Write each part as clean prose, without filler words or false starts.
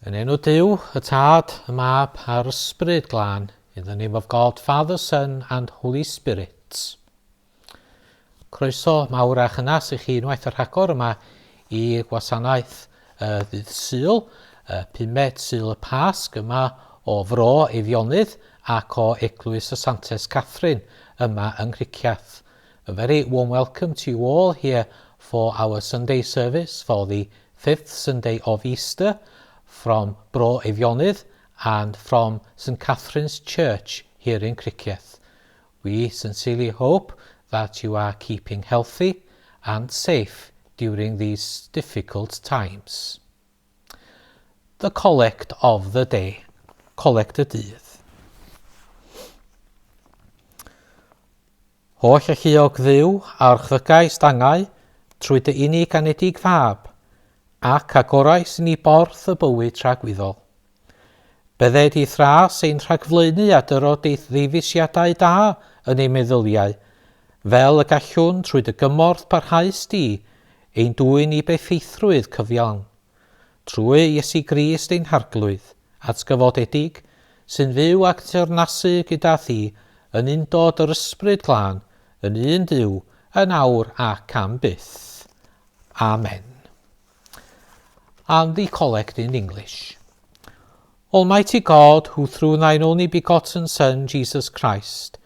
Yn enw Duw, y Tad, y Mab a'r Ysbryd Glân, in the name of God, Father, Son and Holy Spirit. Croeso mawr a chynas i chi unwaith yr rhagor yma i gwasanaeth ddydd Sul, 5 Sul y Pasg yma o Fro Eifionnydd ac o Eglwys y Santes Catherine yma yng Nghrichiaeth. A very warm welcome to you all here for our Sunday service for the 5th Sunday of Easter from Bro Eifionnydd and from St Catherine's Church here in Cricieth. We sincerely hope that you are keeping healthy and safe during these difficult times. The Collect of the Day, Collect y Dydd. Holl a chiog ddiw a'r chdygau stangau trwy dy unig anedig fab, ac agorais ni borth y bywyd tragwyddol. Bydded i thras ein rhagflaenu at yr ddeifisiadau da yn ei meddyliau, fel y gallwn trwy dy gymorth parhaus di, ein dwy'n i beffeithrwydd cyfiawn. Trwy Iesu Grist ein harglwydd, atgyfodedig, sy'n fyw ac teyrnasu gyda thi, yn undod yr Ysbryd Glân, yn un Duw, yn awr ac am byth. Amen. And the collect in English. Almighty God, who through thine only begotten Son, Jesus Christ,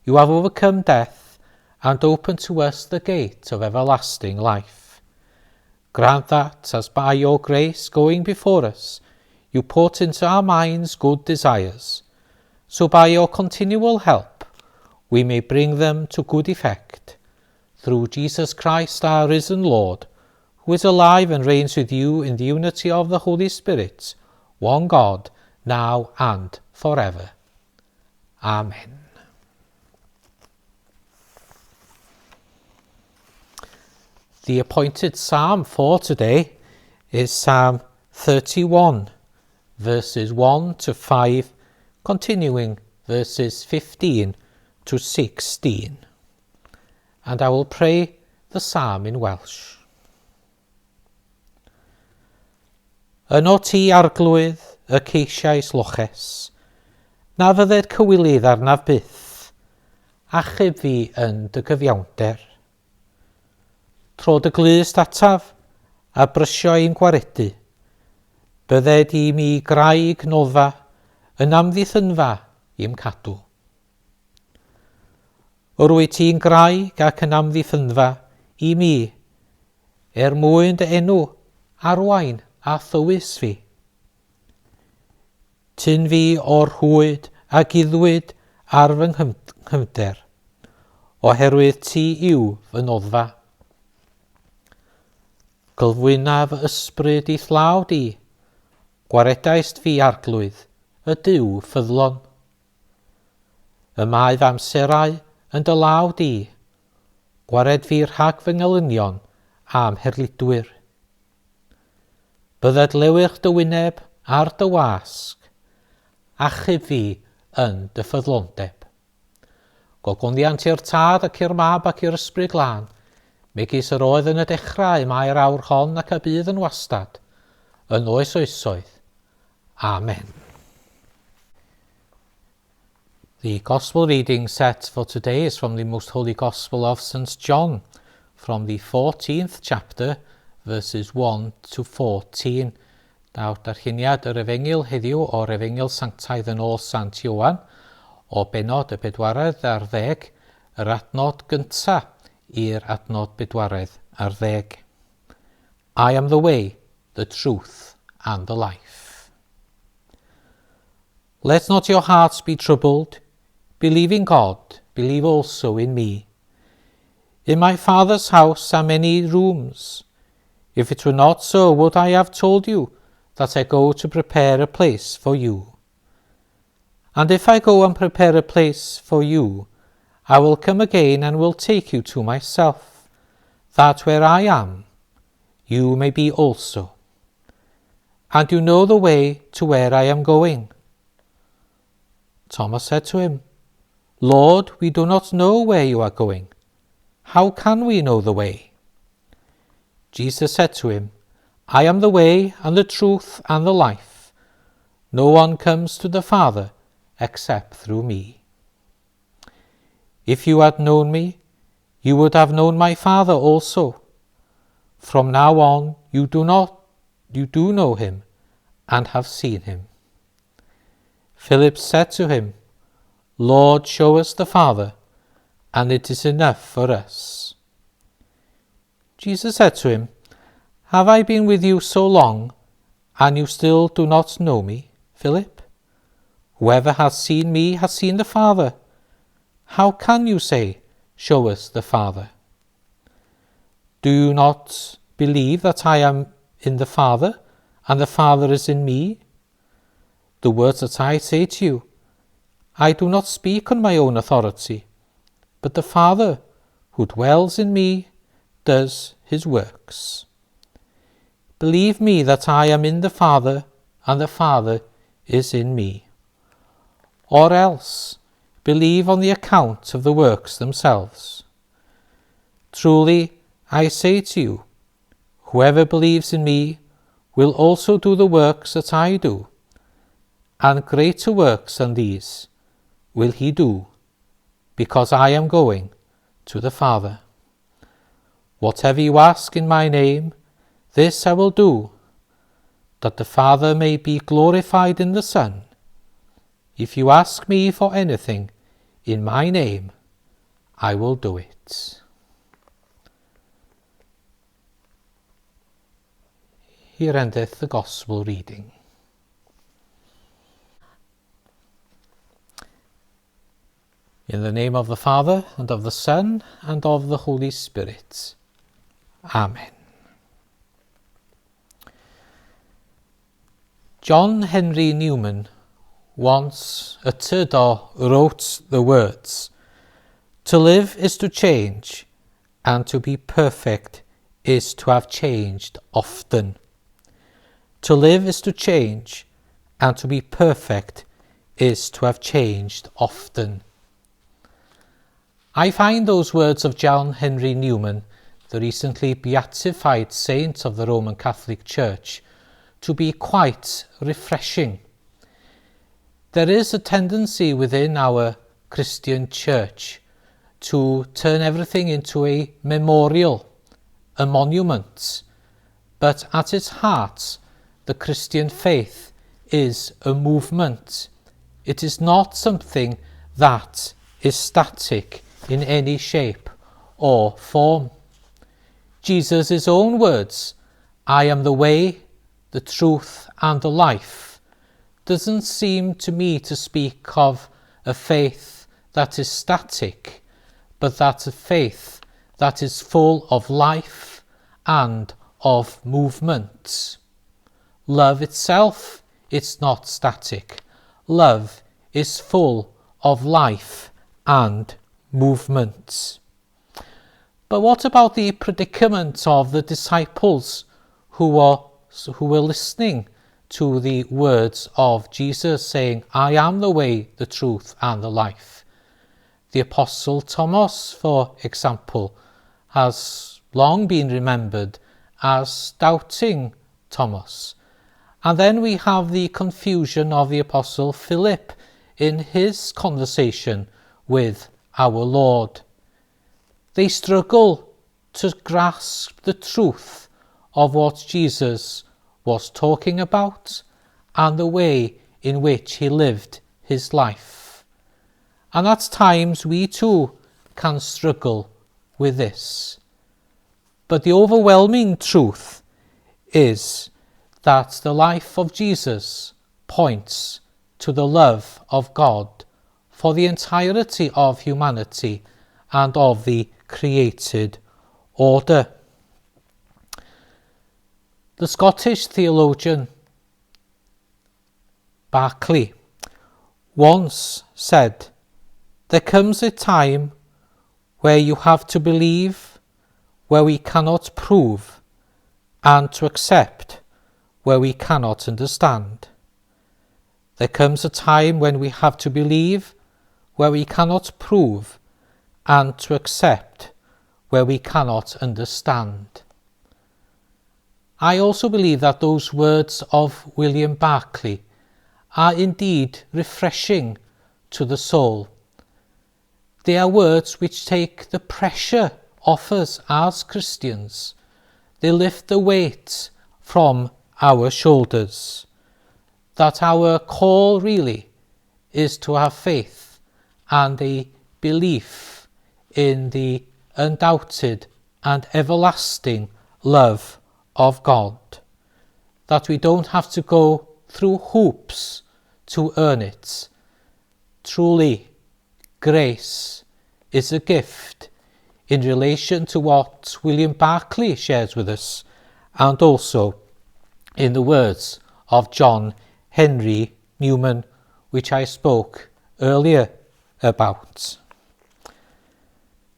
you have overcome death and opened to us the gate of everlasting life. Grant that, as by your grace going before us, you put into our minds good desires, so by your continual help we may bring them to good effect. Through Jesus Christ our risen Lord, who is alive and reigns with you in the unity of the Holy Spirit, one God, now and forever. Amen. The appointed psalm for today is Psalm 31, verses 1 to 5, continuing verses 15 to 16. And I will pray the psalm in Welsh. Yno ti arglwydd y ceisiais loches, na fydded cywilydd arnaf byth, achub fi yn dy gyfiawnder. Tro dy glust ataf, a brysio i'n gwaredu, bydded i mi graig nodfa, yn amddiffynfa i'm cadw. Rwyt ti'n graig ac yn amddiffynfa i mi, mwyn dy enw arwain a thywys fi. Tyn fi o'r hwyd a guddwyd ar fy nghymder, oherwydd ti yw fy noddfa. Gylfwyna fy ysbryd i thlaw di, gwaredaist fi arglwydd, y Duw ffyddlon. Y mae fy amserau yn dy law di, gwared fi rhag fy ngelynion am herlidwyr. Bydded lewyrch dy wyneb ar dy wasg, achub fi yn dy ffyddlondeb. Gogoniant i'r Tad ac i'r Mab ac i'r Ysbryd Glân, megis yr oedd yn y dechrau mae'r awr hon ac y bydd yn wastad, yn oes oesoedd. Amen. The Gospel reading set for today is from the Most Holy Gospel of St. John, from the 14th chapter, verses 1 to 14. Nawr, darlluniad yr Efengyl heddiw o'r Efengyl Sanctaidd yn ôl Sant Ioan, o benod y 40 yr adnod gynta i'r adnod 40. I am the way, the truth, and the life. Let not your hearts be troubled. Believe in God, believe also in me. In my Father's house are many rooms. If it were not so, would I have told you that I go to prepare a place for you? And if I go and prepare a place for you, I will come again and will take you to myself, that where I am, you may be also. And you know the way to where I am going. Thomas said to him, Lord, we do not know where you are going. How can we know the way? Jesus said to him, I am the way and the truth and the life. No one comes to the Father except through me. If you had known me, you would have known my Father also. From now on you do know him and have seen him. Philip said to him, Lord, show us the Father, and it is enough for us. Jesus said to him, Have I been with you so long, and you still do not know me, Philip? Whoever has seen me has seen the Father. How can you say, Show us the Father? Do you not believe that I am in the Father, and the Father is in me? The words that I say to you, I do not speak on my own authority, but the Father, who dwells in me, does his works. Believe me that I am in the Father, and the Father is in me. Or else, believe on the account of the works themselves. Truly, I say to you, whoever believes in me will also do the works that I do, and greater works than these will he do, because I am going to the Father. Whatever you ask in my name, this I will do, that the Father may be glorified in the Son. If you ask me for anything in my name, I will do it. Here endeth the Gospel reading. In the name of the Father, and of the Son, and of the Holy Spirit. Amen. John Henry Newman once at Myfyrdod wrote the words, To live is to change, and to be perfect is to have changed often. To live is to change, and to be perfect is to have changed often. I find those words of John Henry Newman, the recently beatified saint of the Roman Catholic Church, to be quite refreshing. There is a tendency within our Christian Church to turn everything into a memorial, a monument, but at its heart, the Christian faith is a movement. It is not something that is static in any shape or form. Jesus' own words, I am the way, the truth, and the life, doesn't seem to me to speak of a faith that is static, but that a faith that is full of life and of movement. Love itself is not static. Love is full of life and movement. But what about the predicament of the disciples who were listening to the words of Jesus saying, I am the way, the truth, and the life? The Apostle Thomas, for example, has long been remembered as doubting Thomas. And then we have the confusion of the Apostle Philip in his conversation with our Lord. They struggle to grasp the truth of what Jesus was talking about and the way in which he lived his life. And at times we too can struggle with this. But the overwhelming truth is that the life of Jesus points to the love of God for the entirety of humanity and of the created order. The Scottish theologian Berkeley once said, there comes a time where you have to believe where we cannot prove, and to accept where we cannot understand. There comes a time when we have to believe where we cannot prove, and to accept where we cannot understand. I also believe that those words of William Berkeley are indeed refreshing to the soul. They are words which take the pressure off us as Christians. They lift the weight from our shoulders. That our call really is to have faith and a belief in the undoubted and everlasting love of God. That we don't have to go through hoops to earn it. Truly, grace is a gift in relation to what William Barclay shares with us, and also in the words of John Henry Newman, which I spoke earlier about.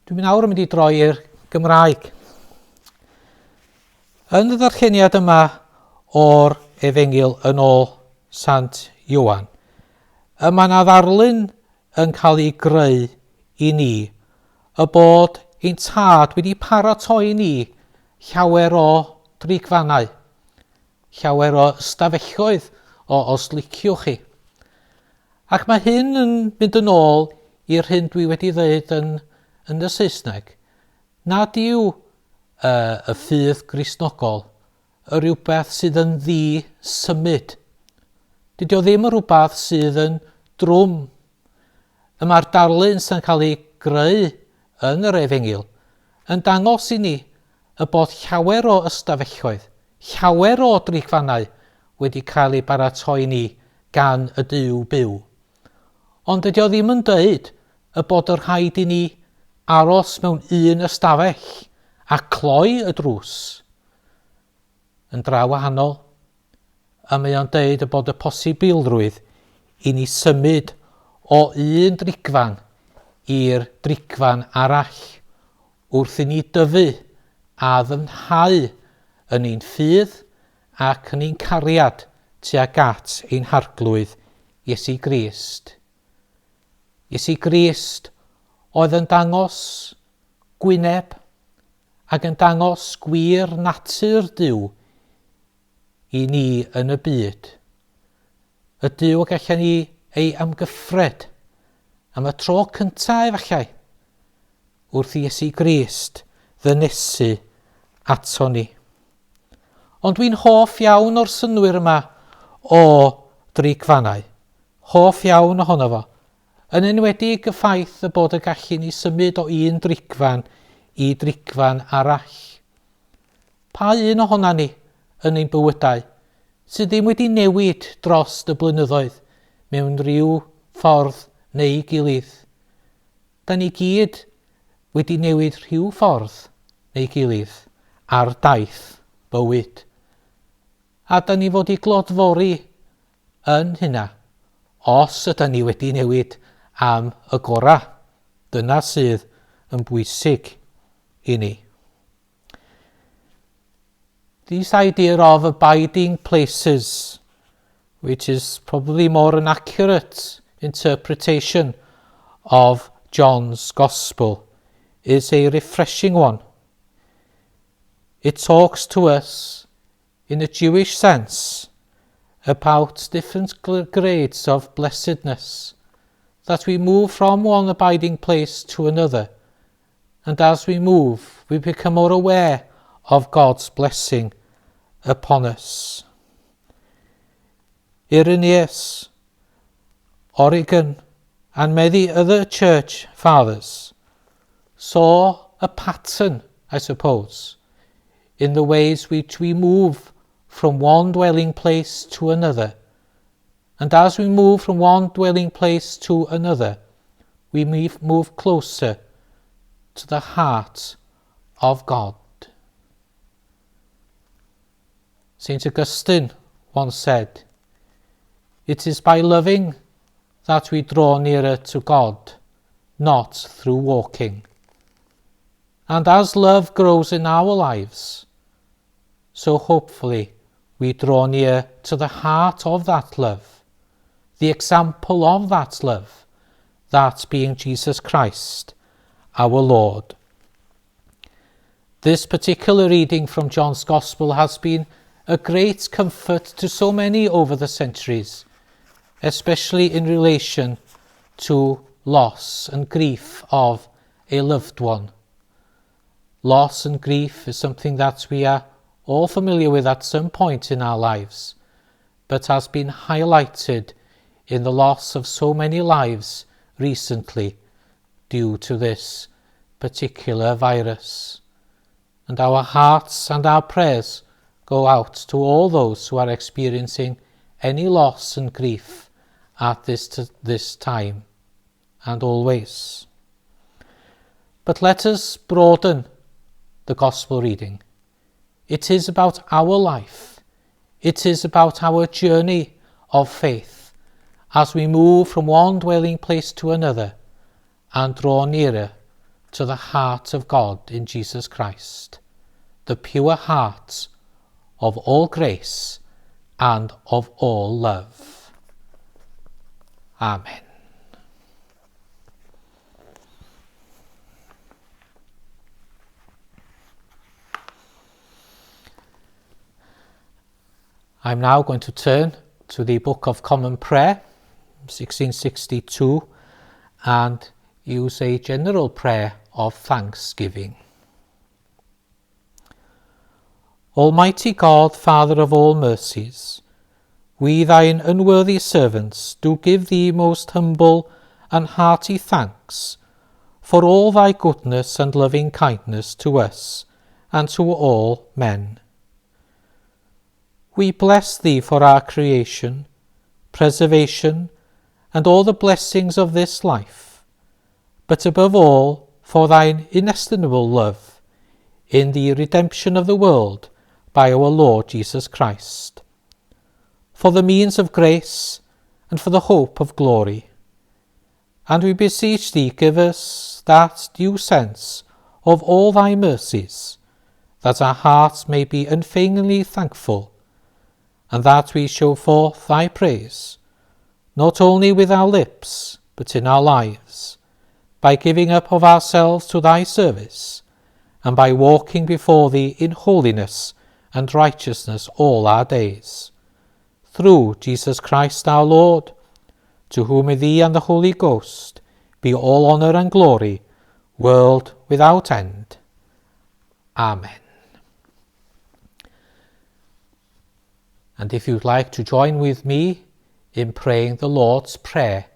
Dwi'n nawr yn mynd I droi i'r Gymraeg. Yn y ddarlleniad yma o'r Efengyl yn ôl Sant Ioan, mae yna ddarlun yn cael ei greu I ni, y bod ein tad wedi paratoi ni llawer o drigfannau, llawer o ystafelloedd os liciwch chi. Ac mae hyn yn mynd yn ôl i'r hyn dwi wedi dweud yn y Saesneg. Nad yw y ffydd Gristnogol y rhywbeth sydd yn ddi-symud. Dydy o ddim yn rhywbeth sydd yn drwm. Mae'r darlun sy'n cael ei greu yn yr Efengyl yn dangos I ni y bod llawer o ystafelloedd, llawer o drigfannau wedi cael ei baratoi ni gan y Duw byw. Ond dydy o ddim yn dweud y bod yr rhaid I ni aros mewn un ystafell a cloi y drws. Yn draw wahanol, a mae o'n dweud y bod y posibilrwydd I ni symud o un drigfan i'r drigfan arall wrth I ni dyfu a ddynhau yn ein ffydd ac yn ein cariad tuag at ein harglwydd Iesu Grist. Iesu Grist oedd yn dangos gwyneb ac yn dangos gwir natur Duw I ni yn y byd. Y Duw gallan ni ei amgyffred am y tro cyntaf efallai wrth Iesu Grist ddynesu ato ni. Ond dwi'n hoff iawn o'r synwyr yma o drigfannau. Hoff iawn ohono fo. Yn enwedig y ffaith y bod y gallu ni symud o un drigfan I drigfan arall. Pa un ohona ni yn ein bywydau sydd ddim wedi newid dros y blynyddoedd mewn rhyw ffordd neu gilydd. Da ni gyd wedi newid rhyw ffordd neu gilydd ar daith bywyd. A da ni fod I glodfori yn hynna os ydyn ni wedi newid am y gorau. Dyna sydd yn bwysig I ni. This idea of abiding places, which is probably more an accurate interpretation of John's Gospel, is a refreshing one. It talks to us, in a Jewish sense, about different grades of blessedness, that we move from one abiding place to another, and as we move, we become more aware of God's blessing upon us. Irenaeus, Origen, and many other church fathers saw a pattern, I suppose, in the ways which we move from one dwelling place to another. And as we move from one dwelling place to another, we move closer to the heart of God. St. Augustine once said, "It is by loving that we draw nearer to God, not through walking." And as love grows in our lives, so hopefully we draw near to the heart of that love, the example of that love, that being Jesus Christ, our Lord. This particular reading from John's Gospel has been a great comfort to so many over the centuries, especially in relation to loss and grief of a loved one. Loss and grief is something that we are all familiar with at some point in our lives, but has been highlighted in the loss of so many lives recently due to this particular virus. And our hearts and our prayers go out to all those who are experiencing any loss and grief at this time and always. But let us broaden the Gospel reading. It is about our life. It is about our journey of faith as we move from one dwelling place to another and draw nearer to the heart of God in Jesus Christ, the pure heart of all grace and of all love. Amen. I'm now going to turn to the Book of Common Prayer, 1662, and use a general prayer of thanksgiving. Almighty God, Father of all mercies, we thine unworthy servants do give thee most humble and hearty thanks for all thy goodness and loving kindness to us and to all men. We bless thee for our creation, preservation, and all the blessings of this life, but above all for thine inestimable love in the redemption of the world by our Lord Jesus Christ, for the means of grace and for the hope of glory. And we beseech thee, give us that due sense of all thy mercies, that our hearts may be unfeignedly thankful, and that we show forth thy praise, not only with our lips, but in our lives, by giving up of ourselves to thy service, and by walking before thee in holiness and righteousness all our days. Through Jesus Christ our Lord, to whom with thee and the Holy Ghost be all honour and glory, world without end. Amen. And if you'd like to join with me in praying the Lord's Prayer,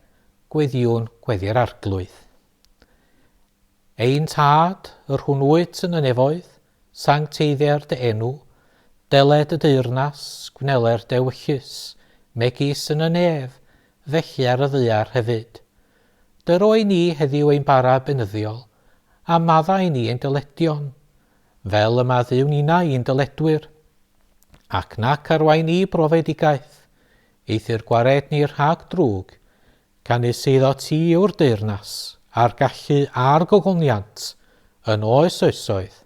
gweddiwn gweddi'r arglwydd. Ein tad, yr hwnnwyd yn y nefoedd, sancteiddiau'r dy enw, deled y deyrnas, gwneler dewyllus, megis yn y nef, felly ar y ddaear hefyd. Dyroi ni heddiw ein bara benyddiol, a maddau ni ein dyledion, fel y maddiw nina i'n dyledwyr, ac nac arwain ni profedigaeth, eithir gwared ni rhag drwg, gan is eiddo ti yw'r deyrnas, a'r gallu a'r gogoniant, yn oes oesoedd.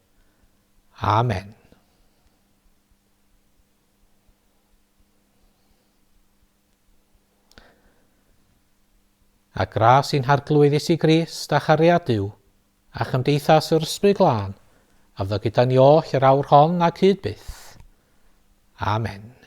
Amen. A gras i'n harglwydd Iesu Grist a chariad Duw, a chymdeithas yr Ysbryd Glân, a fydda gyda ni oll yr awr hon ac hyd byth. Amen.